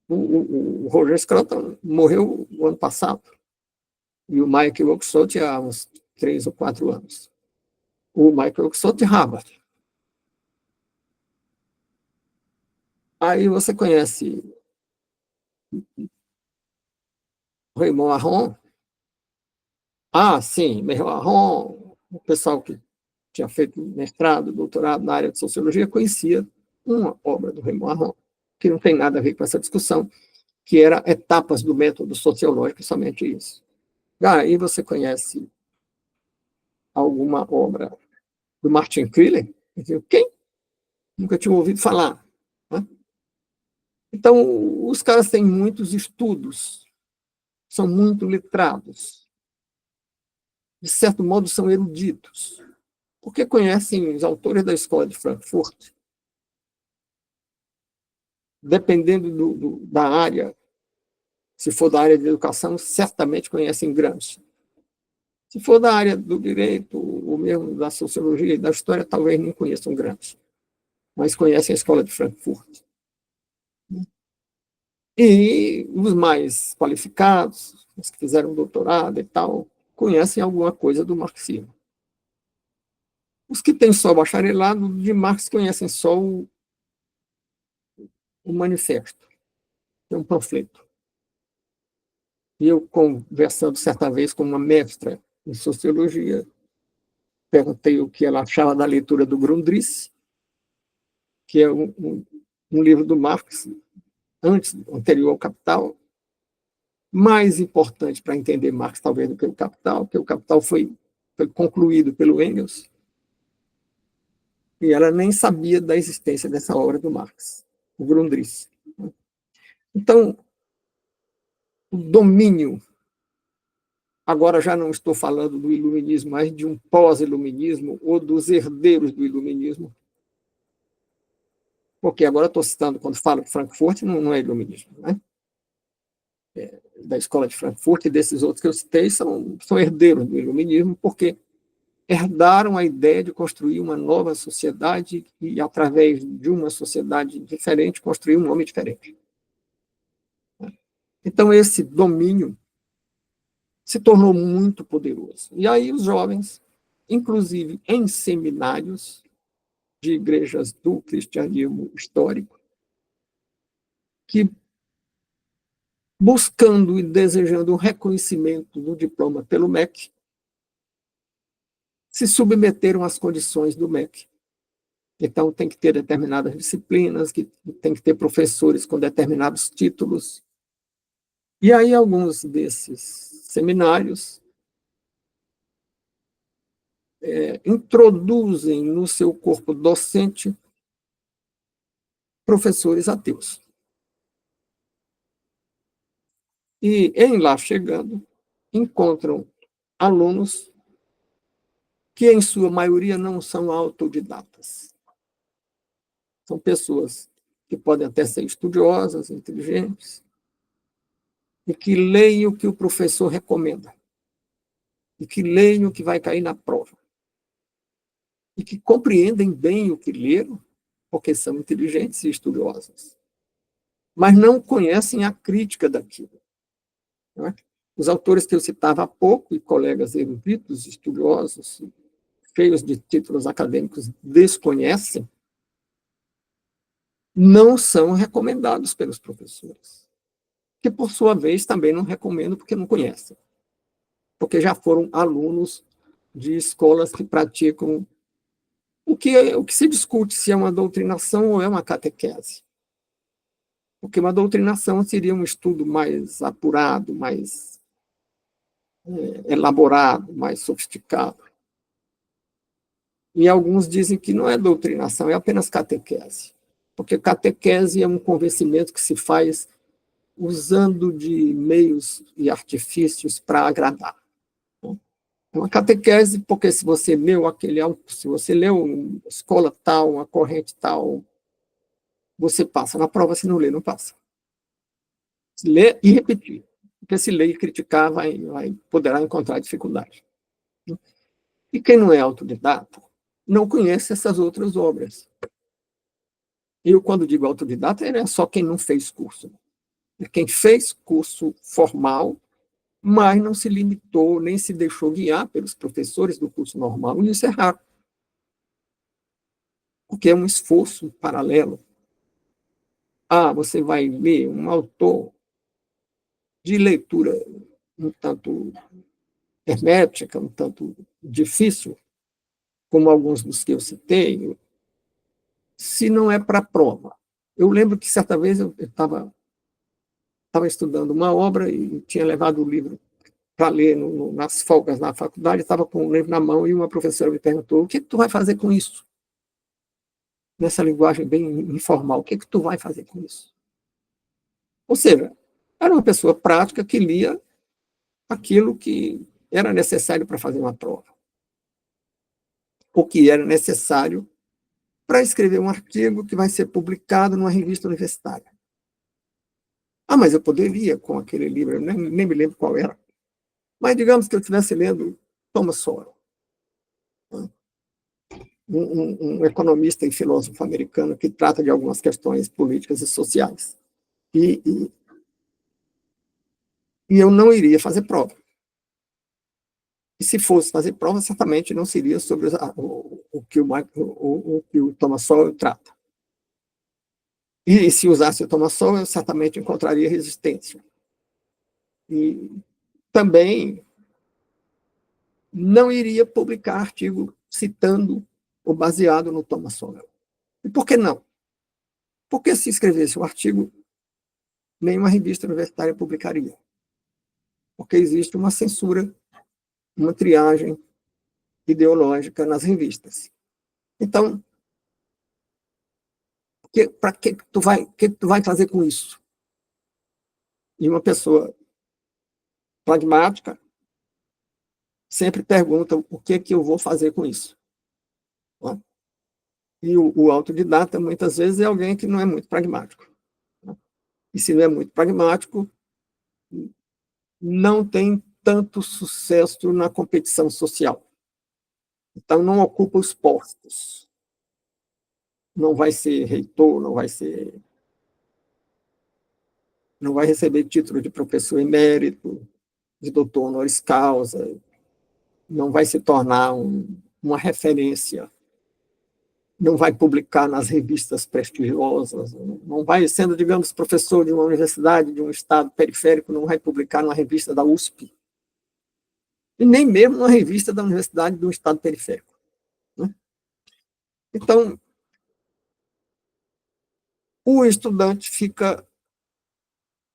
O Roger Scruton morreu o ano passado. E o Michael Oakeshott há uns 3 ou 4 anos. O Michael Oakeshott de Harvard. Aí você conhece o Raymond Aron? Ah, sim, Raymond Aron, o pessoal que tinha feito mestrado, doutorado na área de sociologia, conhecia uma obra do Raymond Aron, que não tem nada a ver com essa discussão, que era Etapas do Método Sociológico, somente isso. Aí você conhece alguma obra do Martin Kriller? Quem? Nunca tinha ouvido falar. Né? Então, os caras têm muitos estudos, são muito letrados, de certo modo são eruditos, porque conhecem os autores da escola de Frankfurt. Dependendo da área, se for da área de educação, certamente conhecem Gramsci. Se for da área do direito, ou mesmo da sociologia e da história, talvez não conheçam Gramsci, mas conhecem a escola de Frankfurt. E os mais qualificados, os que fizeram doutorado e tal, conhecem alguma coisa do marxismo. Os que têm só bacharelado de Marx conhecem só o manifesto, é um panfleto. E eu, conversando certa vez com uma mestra em sociologia, perguntei o que ela achava da leitura do Grundrisse, que é um livro do Marx, anterior ao Capital, mais importante para entender Marx, talvez, do que o Capital, porque o Capital foi concluído pelo Engels, e ela nem sabia da existência dessa obra do Marx, o Grundrisse. Então, o domínio, agora já não estou falando do iluminismo, mas de um pós-iluminismo ou dos herdeiros do iluminismo, porque agora estou citando, quando falo de Frankfurt, não é iluminismo, né? Da escola de Frankfurt e desses outros que eu citei são herdeiros do iluminismo, porque herdaram a ideia de construir uma nova sociedade e, através de uma sociedade diferente, construir um homem diferente. Então, esse domínio se tornou muito poderoso. E aí os jovens, inclusive em seminários de igrejas do cristianismo histórico, que, buscando e desejando o reconhecimento do diploma pelo MEC, se submeteram às condições do MEC. Então, tem que ter determinadas disciplinas, que tem que ter professores com determinados títulos. E aí, alguns desses seminários introduzem no seu corpo docente professores ateus. E, em lá chegando, encontram alunos que, em sua maioria, não são autodidatas. São pessoas que podem até ser estudiosas, inteligentes, e que leem o que o professor recomenda, e que leem o que vai cair na prova, e que compreendem bem o que leram, porque são inteligentes e estudiosas, mas não conhecem a crítica daquilo. Não é? Os autores que eu citava há pouco, e colegas eruditos, estudiosos, cheios de títulos acadêmicos, desconhecem, não são recomendados pelos professores, que, por sua vez, também não recomendam porque não conhecem, porque já foram alunos de escolas que praticam o que se discute se é uma doutrinação ou é uma catequese. Porque uma doutrinação seria um estudo mais apurado, mais elaborado, mais sofisticado. E alguns dizem que não é doutrinação, é apenas catequese. Porque catequese é um convencimento que se faz usando de meios e artifícios para agradar. É uma catequese, porque se você leu se você leu uma escola tal, uma corrente tal, você passa na prova, se não lê, não passa. Se lê e repetir. Porque se lê e criticar, poderá encontrar dificuldade. E quem não é autodidata, não conhece essas outras obras. Eu, quando digo autodidata, não é só quem não fez curso. É quem fez curso formal, mas não se limitou, nem se deixou guiar pelos professores do curso normal, e isso é raro. Porque é um esforço paralelo. Você vai ler um autor de leitura um tanto hermética, um tanto difícil, como alguns dos que eu citei, se não é para a prova. Eu lembro que certa vez eu estava estudando uma obra e tinha levado o livro para ler nas folgas na faculdade, estava com o livro na mão e uma professora me perguntou: o que tu vai fazer com isso? Nessa linguagem bem informal, o que tu vai fazer com isso? Ou seja, era uma pessoa prática que lia aquilo que era necessário para fazer uma prova, o que era necessário para escrever um artigo que vai ser publicado numa revista universitária. Mas eu poderia com aquele livro, eu nem me lembro qual era, mas digamos que eu estivesse lendo Thomas Sowell, um economista e filósofo americano que trata de algumas questões políticas e sociais. E eu não iria fazer prova. E se fosse fazer prova, certamente não seria sobre o que o Thomas Sowell trata. E se usasse o Thomas Sowell, certamente encontraria resistência. E também não iria publicar artigo citando ou baseado no Thomas Sowell. E por que não? Porque se escrevesse um artigo, nenhuma revista universitária publicaria. Porque existe uma censura, uma triagem ideológica nas revistas. Então, para que tu vai fazer com isso? E uma pessoa pragmática sempre pergunta o que eu vou fazer com isso. E o autodidata, muitas vezes, é alguém que não é muito pragmático. E se não é muito pragmático, não tem tanto sucesso na competição social. Então, não ocupa os postos. Não vai ser reitor, não vai receber título de professor emérito, de doutor honoris causa, não vai se tornar uma referência, não vai publicar nas revistas prestigiosas, não vai, sendo, digamos, professor de uma universidade de um estado periférico, não vai publicar numa revista da USP, e nem mesmo numa revista da universidade de um estado periférico. Né? Então, o estudante fica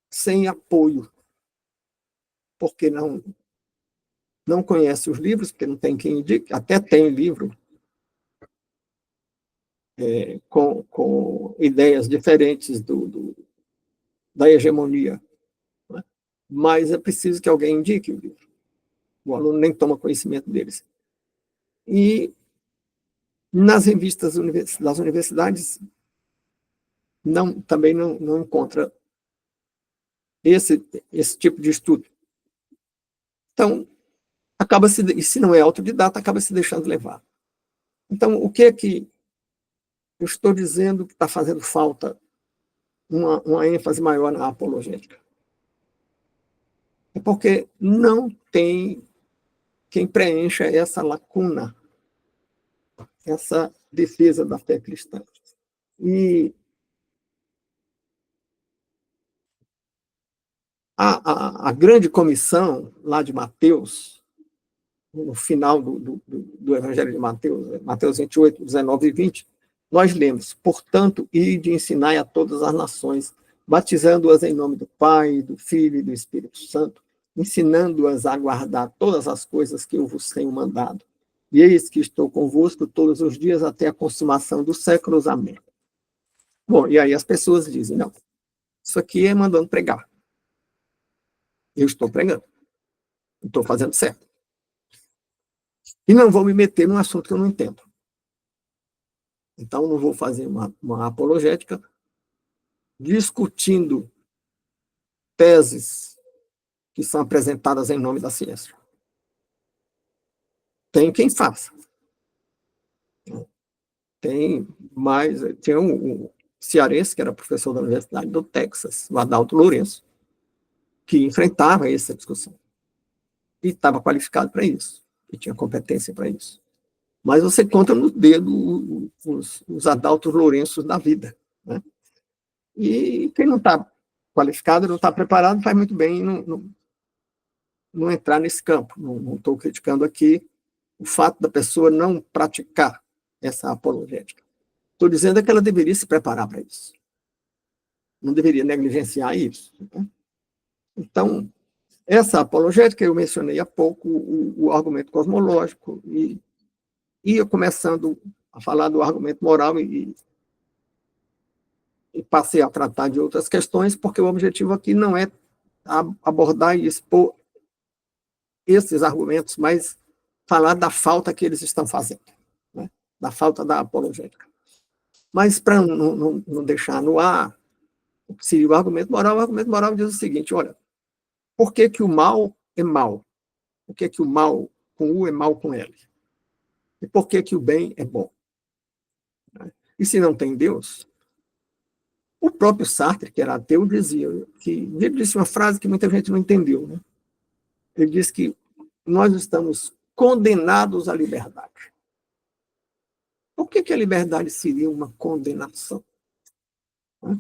sem apoio, porque não conhece os livros, porque não tem quem indique, até tem livro com ideias diferentes da hegemonia, né? Mas é preciso que alguém indique o livro. O aluno nem toma conhecimento deles. E nas revistas das universidades também não encontra esse tipo de estudo. Então, e se não é autodidata, acaba se deixando levar. Então, o que é que eu estou dizendo que está fazendo falta uma ênfase maior na apologética? É porque não tem quem preencha essa lacuna, essa defesa da fé cristã. E a grande comissão lá de Mateus, no final do Evangelho de Mateus, Mateus 28, 19 e 20, nós lemos: portanto, ide e ensinai a todas as nações, batizando-as em nome do Pai, do Filho e do Espírito Santo, ensinando-as a guardar todas as coisas que eu vos tenho mandado. E eis que estou convosco todos os dias até a consumação dos séculos. Amém. Bom, e aí as pessoas dizem, não, isso aqui é mandando pregar. Eu estou pregando. Estou fazendo certo. E não vou me meter num assunto que eu não entendo. Então, não vou fazer uma apologética discutindo teses que são apresentadas em nome da ciência. Tem quem faça. Tinha um cearense, que era professor da Universidade do Texas, o Adalto Lourenço, que enfrentava essa discussão. E estava qualificado para isso, e tinha competência para isso. Mas você conta no dedo os Adaltos Lourenços da vida. Né? E quem não está qualificado, não está preparado, faz muito bem não entrar nesse campo. Não estou criticando aqui o fato da pessoa não praticar essa apologética. Estou dizendo que ela deveria se preparar para isso. Não deveria negligenciar isso. Né? Então, essa apologética, eu mencionei há pouco o argumento cosmológico, e ia começando a falar do argumento moral e passei a tratar de outras questões, porque o objetivo aqui não é abordar e expor esses argumentos, mas falar da falta que eles estão fazendo, né? Da falta da apologética. Mas, para não deixar no ar, o que seria o argumento moral diz o seguinte, olha, por que o mal é mal? Por que o mal com U é mal com L? E por que o bem é bom? E se não tem Deus, o próprio Sartre, que era ateu, ele disse uma frase que muita gente não entendeu. Né? Ele disse que nós estamos condenados à liberdade. Por que a liberdade seria uma condenação? Né?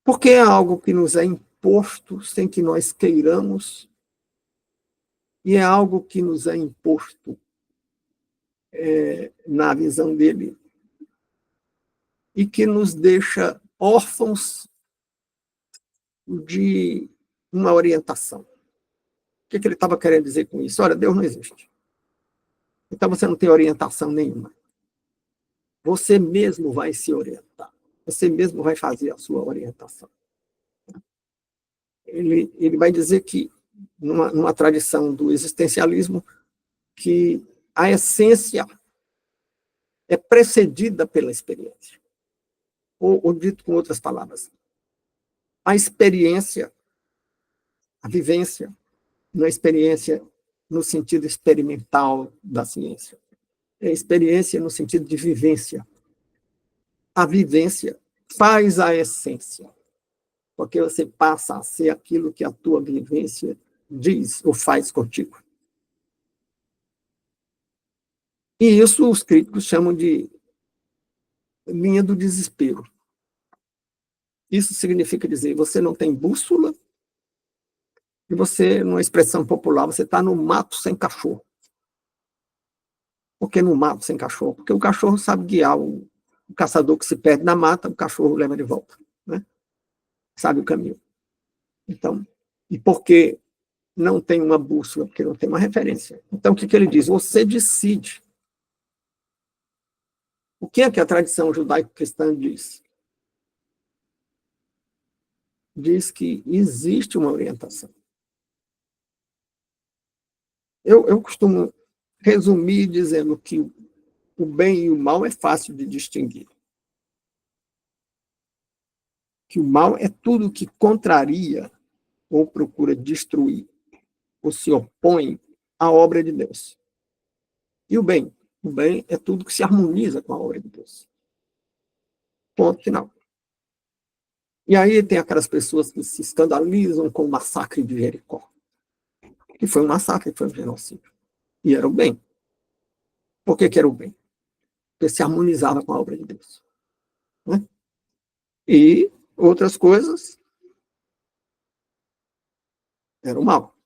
Porque é algo que nos é imposto sem que nós queiramos, e é algo que nos é imposto na visão dele, e que nos deixa órfãos de uma orientação. O que ele estava querendo dizer com isso? Olha, Deus não existe. Então você não tem orientação nenhuma. Você mesmo vai se orientar. Você mesmo vai fazer a sua orientação. Ele vai dizer que, numa tradição do existencialismo, que a essência é precedida pela experiência. Ou dito com outras palavras, a experiência, a vivência, não é experiência no sentido experimental da ciência. É experiência no sentido de vivência. A vivência faz a essência, porque você passa a ser aquilo que a tua vivência diz ou faz contigo. E isso os críticos chamam de linha do desespero. Isso significa dizer, você não tem bússola, e você, numa expressão popular, você está no mato sem cachorro. Por que no mato sem cachorro? Porque o cachorro sabe guiar o caçador que se perde na mata, o cachorro leva de volta. Né? Sabe o caminho. Então, e por que não tem uma bússola? Porque não tem uma referência. Então, o que ele diz? Você decide. O que é que a tradição judaico-cristã diz? Diz que existe uma orientação. Eu costumo resumir dizendo que o bem e o mal é fácil de distinguir. Que o mal é tudo que contraria ou procura destruir ou se opõe à obra de Deus. E o bem? O bem é tudo que se harmoniza com a obra de Deus. Ponto final. E aí tem aquelas pessoas que se escandalizam com o massacre de Jericó. Que foi um massacre, foi um genocídio. E era o bem. Por que era o bem? Porque se harmonizava com a obra de Deus. Né? E outras coisas eram o mal.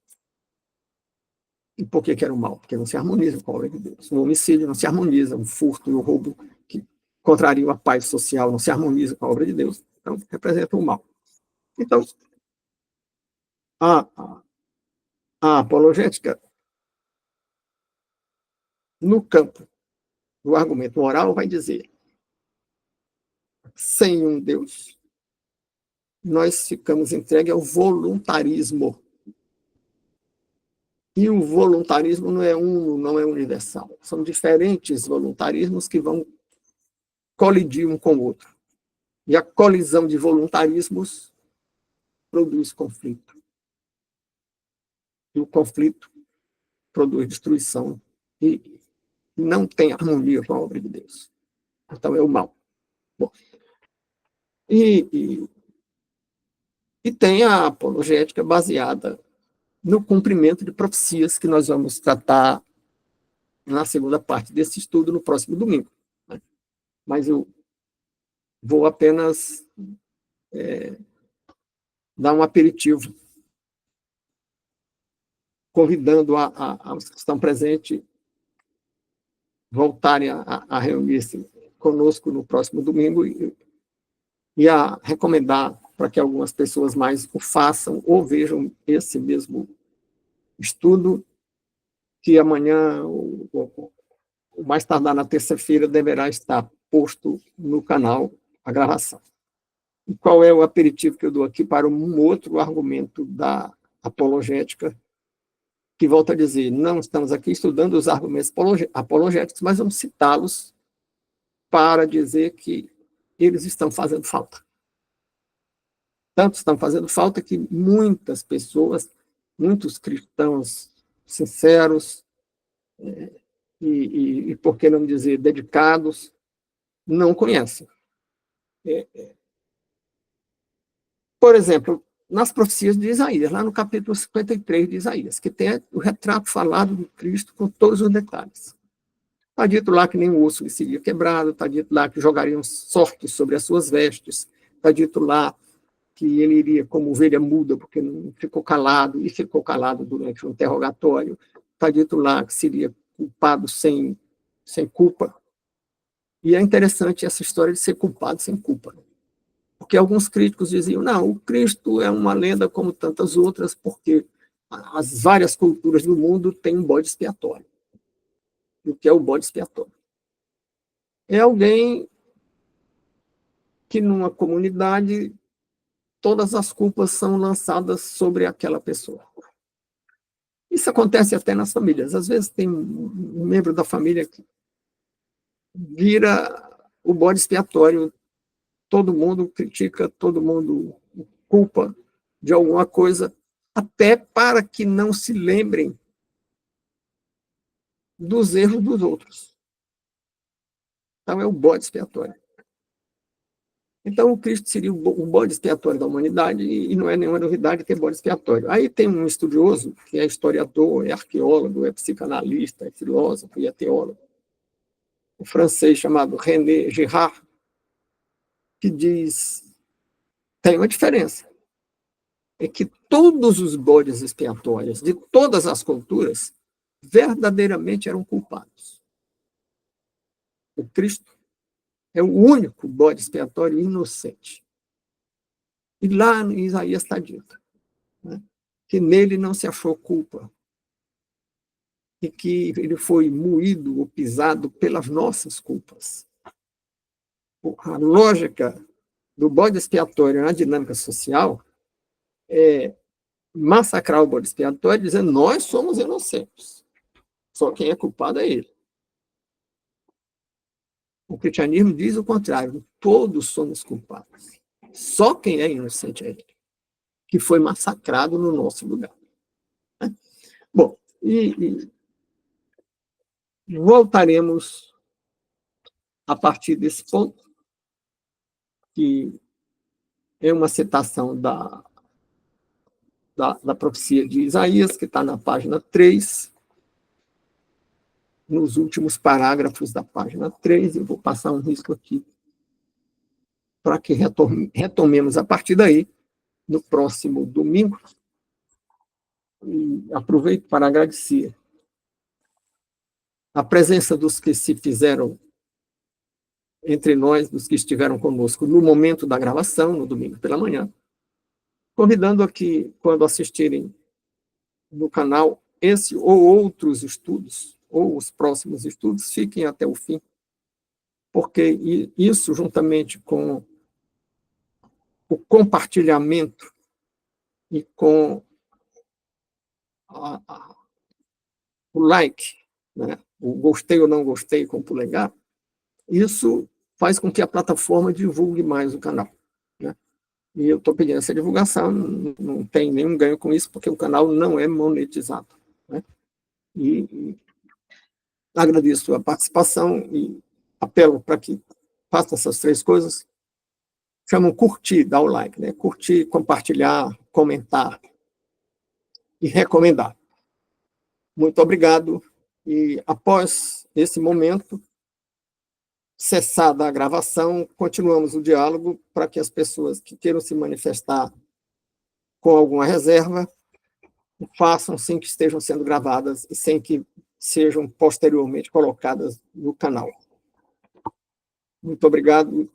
E por que era o mal? Porque não se harmoniza com a obra de Deus. O homicídio não se harmoniza, o furto e o roubo que contrariam a paz social não se harmoniza com a obra de Deus. Então, representa o mal. Então, A apologética, no campo do argumento moral, vai dizer: sem um Deus, nós ficamos entregues ao voluntarismo. E o voluntarismo não é uno, não é universal. São diferentes voluntarismos que vão colidir um com o outro. E a colisão de voluntarismos produz conflito. E o conflito produz destruição. E não tem harmonia com a obra de Deus. Então é o mal. Bom, e tem a apologética baseada no cumprimento de profecias, que nós vamos tratar na segunda parte desse estudo, no próximo domingo. Mas eu vou apenas dar um aperitivo, convidando aos que estão presentes voltarem a reunir-se conosco no próximo domingo e a recomendar para que algumas pessoas mais o façam ou vejam esse mesmo estudo, que amanhã, ou mais tardar na terça-feira, deverá estar posto no canal a gravação. E qual é o aperitivo que eu dou aqui para um outro argumento da apologética, que volta a dizer: não estamos aqui estudando os argumentos apologéticos, mas vamos citá-los para dizer que eles estão fazendo falta. Tanto estão fazendo falta que muitas pessoas, muitos cristãos sinceros, e por que não dizer dedicados, não conhecem. Por exemplo, nas profecias de Isaías, lá no capítulo 53 de Isaías, que tem o retrato falado de Cristo com todos os detalhes. Está dito lá que nem o osso lhe seria quebrado, está dito lá que jogariam sortes sobre as suas vestes, está dito lá que ele iria como ovelha muda, porque não ficou calado, e ficou calado durante o interrogatório. Está dito lá que seria culpado sem culpa. E é interessante essa história de ser culpado sem culpa. Porque alguns críticos diziam: não, o Cristo é uma lenda como tantas outras, porque as várias culturas do mundo têm um bode expiatório. E o que é o bode expiatório? É alguém que, numa comunidade, todas as culpas são lançadas sobre aquela pessoa. Isso acontece até nas famílias. Às vezes tem um membro da família que vira o bode expiatório. Todo mundo critica, todo mundo culpa de alguma coisa, até para que não se lembrem dos erros dos outros. Então é o bode expiatório. Então o Cristo seria o bode expiatório da humanidade, e não é nenhuma novidade ter bode expiatório. Aí tem um estudioso, que é historiador, é arqueólogo, é psicanalista, é filósofo e é teólogo, o francês chamado René Girard, que diz: tem uma diferença. É que todos os bodes expiatórios de todas as culturas verdadeiramente eram culpados. O Cristo é o único bode expiatório inocente. E lá em Isaías está dito, né, que nele não se achou culpa, e que ele foi moído ou pisado pelas nossas culpas. A lógica do bode expiatório na dinâmica social é massacrar o bode expiatório dizendo: nós somos inocentes, só quem é culpado é ele. O cristianismo diz o contrário: todos somos culpados, só quem é inocente é ele, que foi massacrado no nosso lugar. Bom, e voltaremos a partir desse ponto, que é uma citação da profecia de Isaías, que está na página 3, nos últimos parágrafos da página 3. Eu vou passar um risco aqui para que retomemos a partir daí no próximo domingo. E aproveito para agradecer a presença dos que se fizeram entre nós, dos que estiveram conosco no momento da gravação, no domingo pela manhã, convidando a que, quando assistirem no canal, esse ou outros estudos, ou os próximos estudos, fiquem até o fim, porque isso, juntamente com o compartilhamento e com o like, né, o gostei ou não gostei com o polegar, isso faz com que a plataforma divulgue mais o canal, né? E eu estou pedindo essa divulgação, não tem nenhum ganho com isso, porque o canal não é monetizado, né? E agradeço a participação e apelo para que faça essas 3 coisas. Chamam curtir, dar o like, né? Curtir, compartilhar, comentar e recomendar. Muito obrigado. E após esse momento, cessada a gravação, continuamos o diálogo para que as pessoas que queiram se manifestar com alguma reserva façam sem que estejam sendo gravadas e sem que sejam posteriormente colocadas no canal. Muito obrigado